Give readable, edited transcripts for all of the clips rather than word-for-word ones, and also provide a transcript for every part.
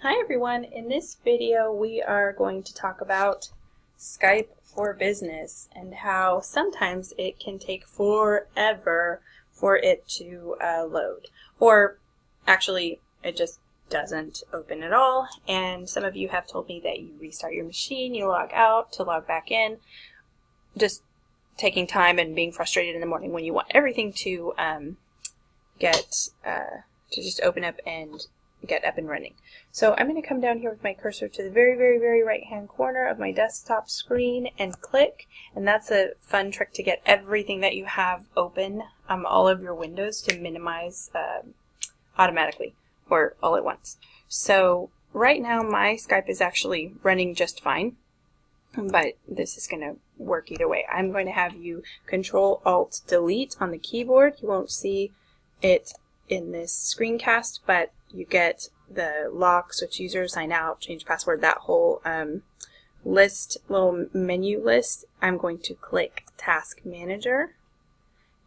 Hi everyone, in this video we are going to talk about Skype for Business and how sometimes it can take forever for it to load. Or actually it just doesn't open at all, and some of you have told me that you restart your machine, you log out to log back in, just taking time and being frustrated in the morning when you want everything to just open up and get up and running. So I'm going to come down here with my cursor to the very right hand corner of my desktop screen and click, and that's a fun trick to get everything that you have open, all of your windows, to minimize automatically or all at once. So right now my Skype is actually running just fine, but this is going to work either way. I'm going to have you Control-Alt-Delete on the keyboard. You won't see it in this screencast, but you get the lock, switch user, sign out, change password, that whole little menu list. I'm going to click Task Manager.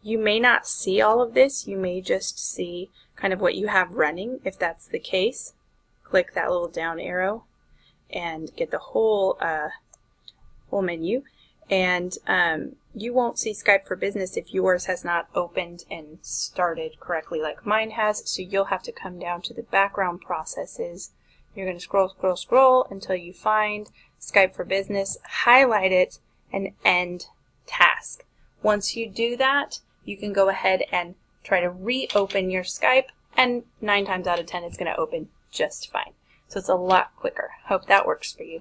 You may not see all of this. You may just see kind of what you have running. If that's the case, click that little down arrow and get the whole menu. And you won't see Skype for Business if yours has not opened and started correctly like mine has, so you'll have to come down to the background processes. You're going to scroll until you find Skype for Business, highlight it, and end task. Once you do that, you can go ahead and try to reopen your Skype, and 9 times out of 10 it's going to open just fine. So it's a lot quicker. Hope that works for you.